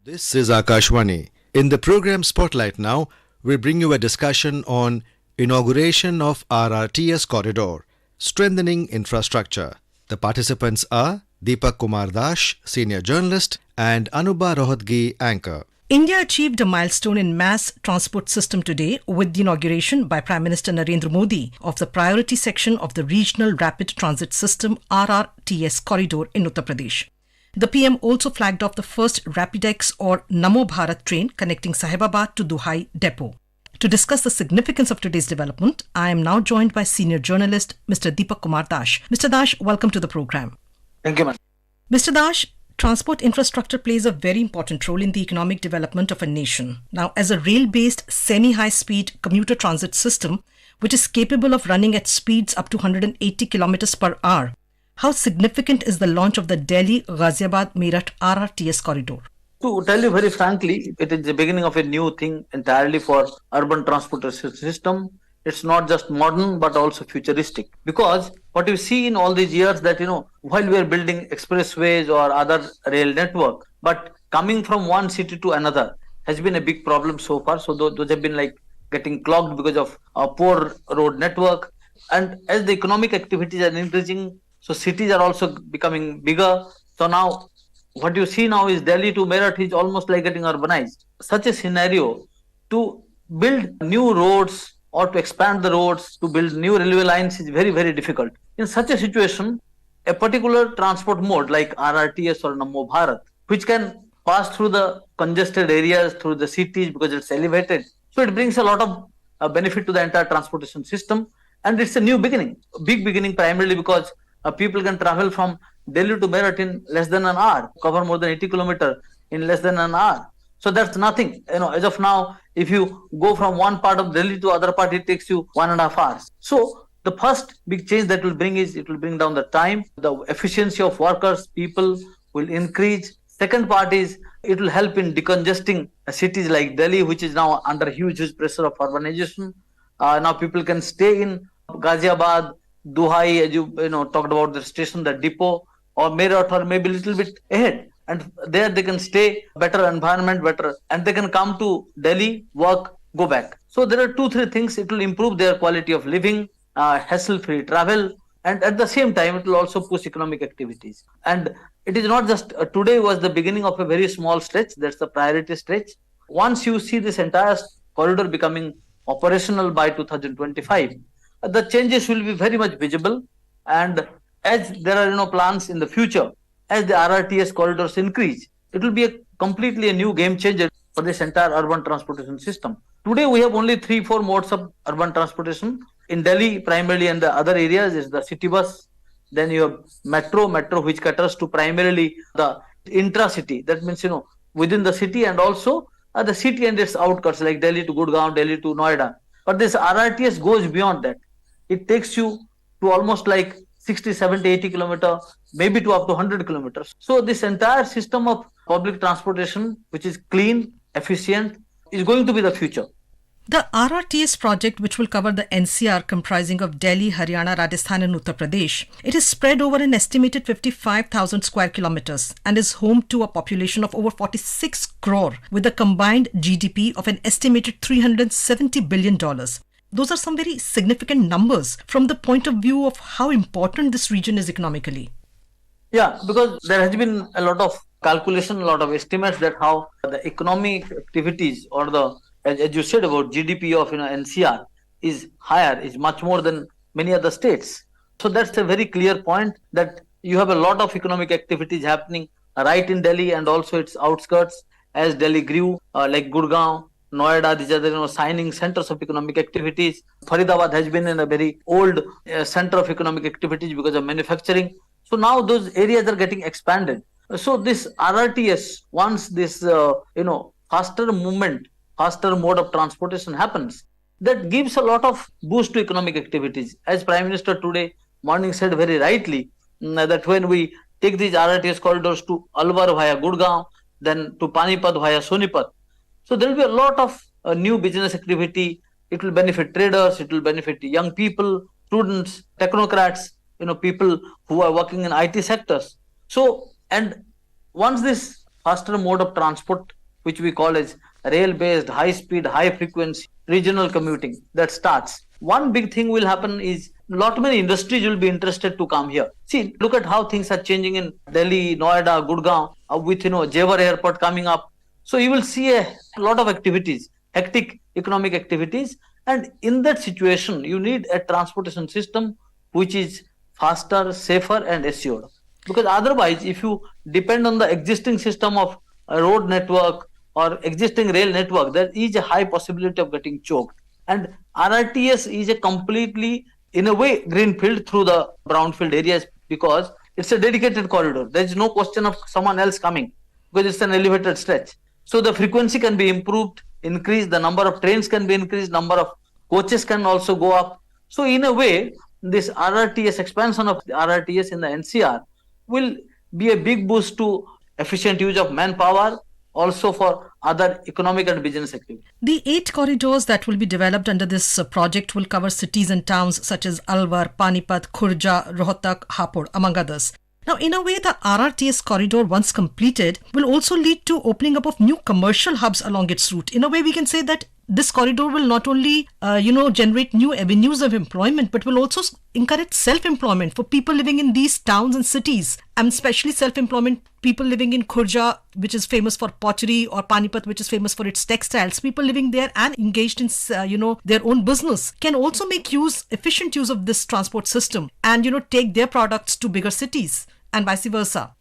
This is Akashwani. In the program Spotlight Now, we bring you a discussion on inauguration of RRTS corridor, strengthening infrastructure. The participants are Deepak Kumar Dash, senior journalist, and Anuba Rohatgi, anchor. India achieved a milestone in mass transport system today with the inauguration by Prime Minister Narendra Modi of the priority section of the Regional Rapid Transit System RRTS corridor in Uttar Pradesh. The PM also flagged off the first Rapidex or Namo Bharat train connecting Sahibabad to Duhai depot. To discuss the significance of today's development, I am now joined by senior journalist Mr. Deepak Kumar Dash. Mr. Dash, welcome to the program. Thank you, ma'am. Mr. Dash, transport infrastructure plays a very important role in the economic development of a nation. Now, as a rail-based semi-high-speed commuter transit system, which is capable of running at speeds up to 180 kilometers per hour, how significant is the launch of the Delhi-Ghaziabad-Meerut RRTS corridor? To tell you very frankly, it is the beginning of a new thing entirely for urban transportation system. It's not just modern but also futuristic. Because what you see in all these years that, while we are building expressways or other rail network, but coming from one city to another has been a big problem so far. So those have been like getting clogged because of a poor road network. And as the economic activities are increasing, so cities are also becoming bigger. So now what you see now is Delhi to Meerut is almost like getting urbanized. Such a scenario, to build new roads or to expand the roads, to build new railway lines is very, very difficult. In such a situation, a particular transport mode like RRTS or Namo Bharat, which can pass through the congested areas, through the cities because it's elevated. So it brings a lot of benefit to the entire transportation system. And it's a new beginning, big beginning primarily because people can travel from Delhi to Meerut in less than an hour, cover more than 80 kilometers in less than an hour. So that's nothing. As of now, if you go from one part of Delhi to other part, it takes you 1.5 hours. So the first big change that will bring is it will bring down the time, the efficiency of workers, people will increase. Second part is it will help in decongesting cities like Delhi, which is now under huge pressure of urbanization. Now people can stay in Ghaziabad, Duhai, as you talked about the station, the depot, or Meerut, or maybe a little bit ahead. And there they can stay, better environment, better, and they can come to Delhi, work, go back. So there are 2-3 things. It will improve their quality of living, hassle-free travel, and at the same time, it will also push economic activities. And it is not just, today was the beginning of a very small stretch, that's the priority stretch. Once you see this entire corridor becoming operational by 2025, the changes will be very much visible. And as there are plans in the future, as the RRTS corridors increase, it will be completely a new game changer for this entire urban transportation system. Today we have only 3-4 modes of urban transportation. In Delhi primarily, and the other areas is the city bus. Then you have metro which caters to primarily the intra-city. That means within the city and also the city and its outskirts like Delhi to Gurgaon, Delhi to Noida. But this RRTS goes beyond that. It takes you to almost like 60, 70, 80 kilometers, maybe to up to 100 kilometers. So this entire system of public transportation, which is clean, efficient, is going to be the future. The RRTS project, which will cover the NCR comprising of Delhi, Haryana, Rajasthan and Uttar Pradesh, it is spread over an estimated 55,000 square kilometers and is home to a population of over 46 crore with a combined GDP of an estimated $370 billion. Those are some very significant numbers from the point of view of how important this region is economically. Yeah, because there has been a lot of calculation, a lot of estimates that how the economic activities or the, as you said about GDP of NCR is higher, is much more than many other states. So that's a very clear point that you have a lot of economic activities happening right in Delhi and also its outskirts as Delhi grew, like Gurgaon, Noida, these are the signing centers of economic activities. Faridabad has been in a very old center of economic activities because of manufacturing. So now those areas are getting expanded. So this RRTS, once this faster movement, faster mode of transportation happens, that gives a lot of boost to economic activities. As Prime Minister today morning said very rightly, that when we take these RRTS corridors to Alwar via Gurgaon, then to Panipat via Sonipat, so there will be a lot of new business activity. It will benefit traders, it will benefit young people, students, technocrats, people who are working in IT sectors. So, and once this faster mode of transport, which we call as rail-based, high-speed, high-frequency regional commuting that starts. One big thing will happen is lot many industries will be interested to come here. See, look at how things are changing in Delhi, Noida, Gurgaon, with Jewar Airport coming up. So you will see a lot of activities, hectic economic activities, and in that situation, you need a transportation system which is faster, safer, and assured. Because otherwise, if you depend on the existing system of a road network or existing rail network, there is a high possibility of getting choked. And RRTS is a completely, in a way, greenfield through the brownfield areas because it's a dedicated corridor. There is no question of someone else coming because it's an elevated stretch. So the frequency can be improved, increased, the number of trains can be increased, number of coaches can also go up. So in a way, this RRTS expansion of the RRTS in the NCR will be a big boost to efficient use of manpower, also for other economic and business activities. The 8 corridors that will be developed under this project will cover cities and towns such as Alwar, Panipat, Khurja, Rohtak, Hapur, among others. Now, in a way, the RRTS corridor, once completed, will also lead to opening up of new commercial hubs along its route. In a way, we can say that this corridor will not only, generate new avenues of employment, but will also encourage self-employment for people living in these towns and cities, and especially self-employment people living in Khurja, which is famous for pottery, or Panipat, which is famous for its textiles. People living there and engaged in, their own business can also make efficient use of this transport system and, take their products to bigger cities and vice versa.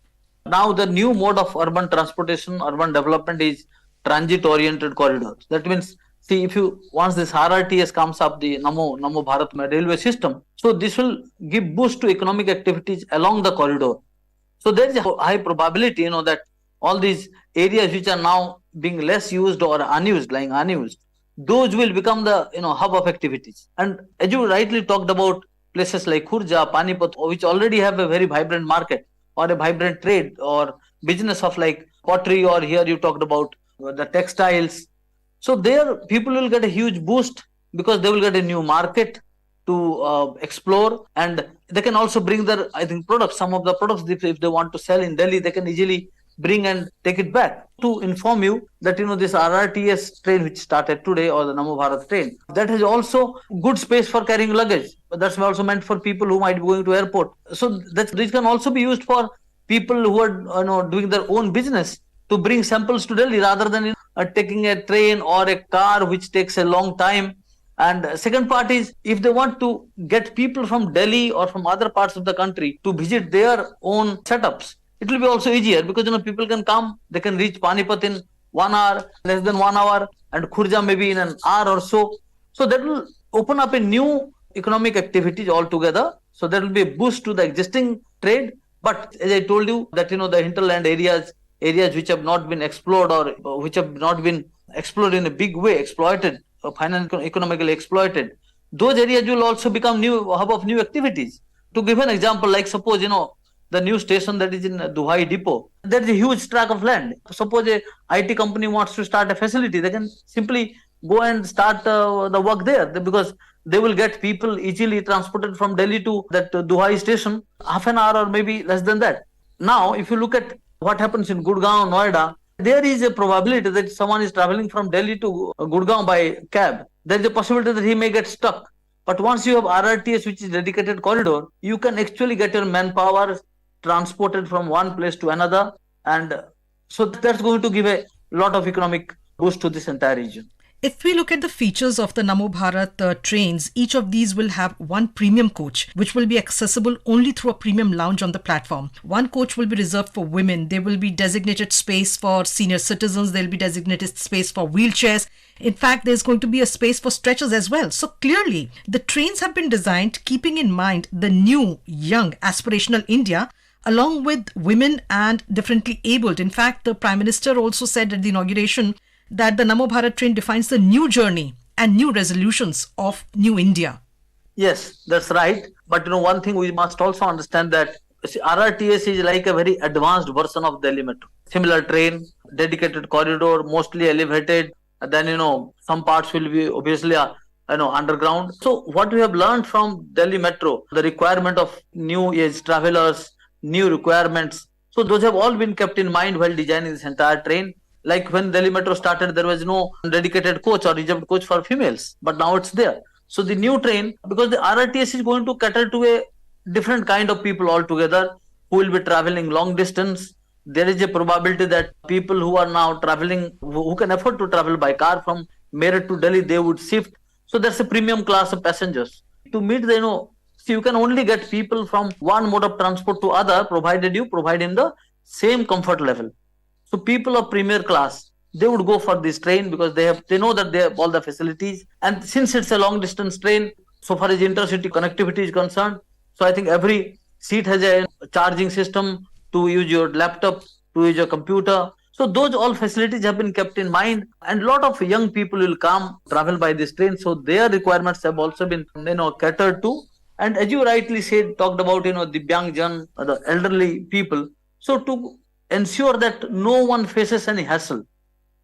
Now, the new mode of urban transportation, urban development is transit-oriented corridors. That means, see, once this RRTS comes up, the Namo Bharat railway system, so this will give boost to economic activities along the corridor. So there is a high probability, that all these areas which are now being less used or lying unused, those will become the hub of activities. And as you rightly talked about places like Khurja, Panipat, which already have a very vibrant market or a vibrant trade or business of like pottery, or here you talked about the textiles. So there people will get a huge boost because they will get a new market to explore, and they can also bring their, products. Some of the products, if they want to sell in Delhi, they can easily bring and take it back. To inform you that, this RRTS train which started today, or the Namo Bharat train, that has also good space for carrying luggage. That's also meant for people who might be going to airport. So this can also be used for people who are doing their own business to bring samples to Delhi rather than taking a train or a car which takes a long time. And second part is, if they want to get people from Delhi or from other parts of the country to visit their own setups, it will be also easier because people can come, they can reach Panipat in 1 hour, less than 1 hour, and Khurja maybe in an hour or so. So that will open up a new economic activities altogether. So that will be a boost to the existing trade. But as I told you that the hinterland areas which have not been explored or which have not been explored in a big way, exploited, economically exploited, those areas will also become new hub of new activities. To give an example, like suppose the new station that is in Duhai depot, there is a huge tract of land. Suppose a IT company wants to start a facility, they can simply go and start the work there, because they will get people easily transported from Delhi to that Duhai station, half an hour or maybe less than that. Now, if you look at what happens in Gurgaon, Noida, there is a probability that someone is traveling from Delhi to Gurgaon by cab. There is a possibility that he may get stuck. But once you have RRTS, which is dedicated corridor, you can actually get your manpower transported from one place to another. And so that's going to give a lot of economic boost to this entire region. If we look at the features of the Namo Bharat trains, each of these will have one premium coach, which will be accessible only through a premium lounge on the platform. One coach will be reserved for women. There will be designated space for senior citizens. There will be designated space for wheelchairs. In fact, there's going to be a space for stretchers as well. So clearly, the trains have been designed keeping in mind the new, young, aspirational India, along with women and differently abled. In fact, the Prime Minister also said at the inauguration that the Namo Bharat train defines the new journey and new resolutions of New India. Yes, that's right. But one thing we must also understand that RRTS is like a very advanced version of Delhi Metro. Similar train, dedicated corridor, mostly elevated. Then, some parts will be obviously, underground. So what we have learned from Delhi Metro, the requirement of new age travelers, new requirements. So those have all been kept in mind while designing this entire train. Like when Delhi Metro started, there was no dedicated coach or reserved coach for females, but now it's there. So the new train, because the RRTS is going to cater to a different kind of people altogether who will be traveling long distance. There is a probability that people who are now traveling, who can afford to travel by car from Meerut to Delhi, they would shift. So that's a premium class of passengers. To meet the, so you can only get people from one mode of transport to other, provided you provide in the same comfort level. So people of premier class, they would go for this train because they know that they have all the facilities. And since it's a long distance train, so far as intercity connectivity is concerned, so I think every seat has a charging system to use your laptop, to use your computer. So those all facilities have been kept in mind, and a lot of young people will come travel by this train. So their requirements have also been catered to. And as you rightly said, talked about the Divyangjan, the elderly people. So to ensure that no one faces any hassle,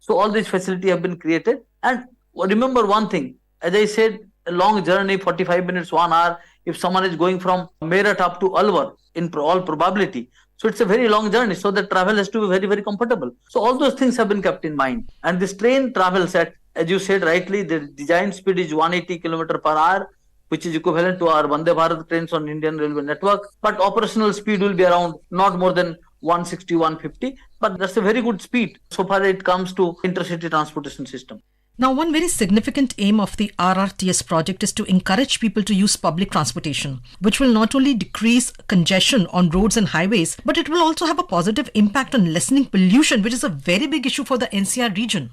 so all these facilities have been created. And remember one thing, as I said, a long journey, 45 minutes, 1 hour. If someone is going from Meerut up to Alwar, in all probability, so it's a very long journey. So the travel has to be very, very comfortable. So all those things have been kept in mind. And this train travels at, as you said rightly, the design speed is 180 km per hour, which is equivalent to our Vande Bharat trains on Indian Railway network. But operational speed will be around not more than 160, 150. But that's a very good speed so far it comes to intercity transportation system. Now, one very significant aim of the RRTS project is to encourage people to use public transportation, which will not only decrease congestion on roads and highways, but it will also have a positive impact on lessening pollution, which is a very big issue for the NCR region.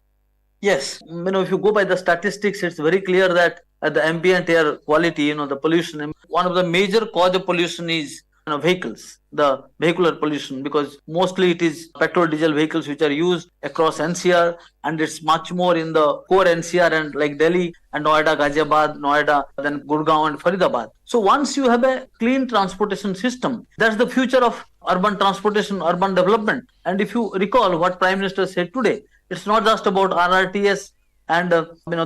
Yes, if you go by the statistics, it's very clear that the ambient air quality, the pollution, one of the major cause of pollution is vehicles, the vehicular pollution, because mostly it is petrol diesel vehicles which are used across NCR, and it's much more in the core NCR and like Delhi and Noida, Ghaziabad, Noida, then Gurgaon and Faridabad. So once you have a clean transportation system, that's the future of urban transportation, urban development. And if you recall what Prime Minister said today, it's not just about RRTS and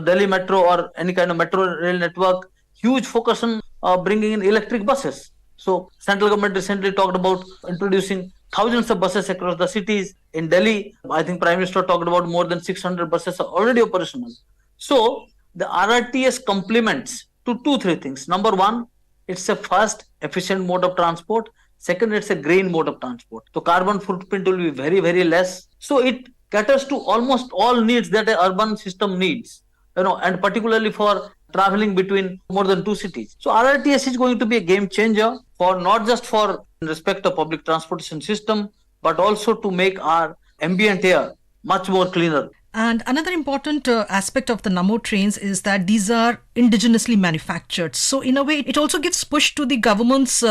Delhi Metro or any kind of metro rail network. Huge focus on bringing in electric buses. So central government recently talked about introducing thousands of buses across the cities. In Delhi, I think Prime Minister talked about more than 600 buses are already operational. So the RRTS complements to 2-3 things. Number one, it's a fast, efficient mode of transport. Second, it's a green mode of transport. So carbon footprint will be very, very less. So it caters to almost all needs that an urban system needs, and particularly for traveling between more than 2 cities. So RRTS is going to be a game changer for not just for respect of public transportation system, but also to make our ambient air much more cleaner. And another important aspect of the Namo trains is that these are indigenously manufactured. So in a way, it also gives push to the government's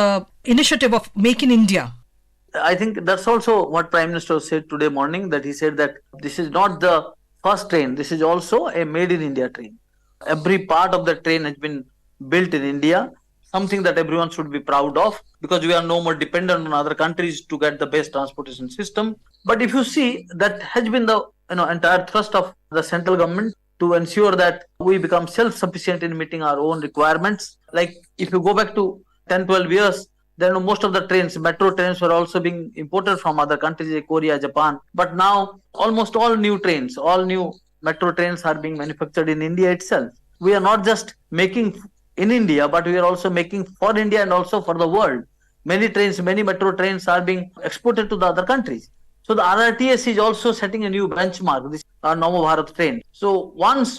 initiative of Make in India. I think that's also what Prime Minister said today morning, that he said that this is not the first train, this is also a made in India train. Every part of the train has been built in India, something that everyone should be proud of, because we are no more dependent on other countries to get the best transportation system. But if you see, that has been the entire thrust of the central government to ensure that we become self-sufficient in meeting our own requirements. Like if you go back to 10-12 years, then most of the trains, metro trains, were also being imported from other countries like Korea, Japan. But now almost all new trains, all new metro trains are being manufactured in India itself. We are not just making in India, but we are also making for India and also for the world. Many trains, many metro trains are being exported to the other countries. So the RRTS is also setting a new benchmark, this Namo Bharat train. So once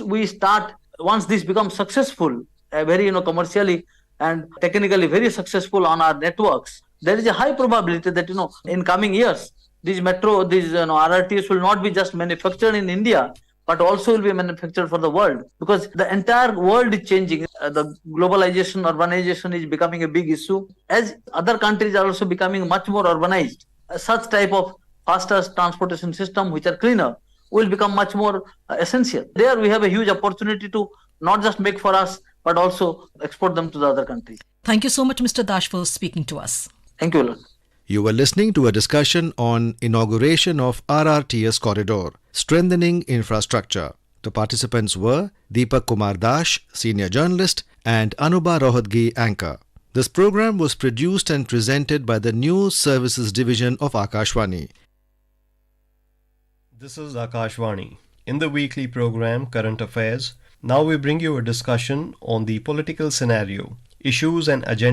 this becomes successful, very commercially and technically very successful on our networks, there is a high probability that in coming years these RRTS will not be just manufactured in India, but also will be manufactured for the world, because the entire world is changing. The globalization, urbanization is becoming a big issue. As other countries are also becoming much more urbanized, such type of faster transportation system which are cleaner will become much more essential. There we have a huge opportunity to not just make for us, but also export them to the other countries. Thank you so much, Mr. Dash, for speaking to us. Thank you, Lord. You were listening to a discussion on inauguration of RRTS corridor, strengthening infrastructure. The participants were Deepak Kumar Dash, senior journalist, and Anubha Rohatgi, anchor. This program was produced and presented by the News Services Division of Akashvani. This is Akashvani. In the weekly program Current Affairs, now we bring you a discussion on the political scenario, issues and agenda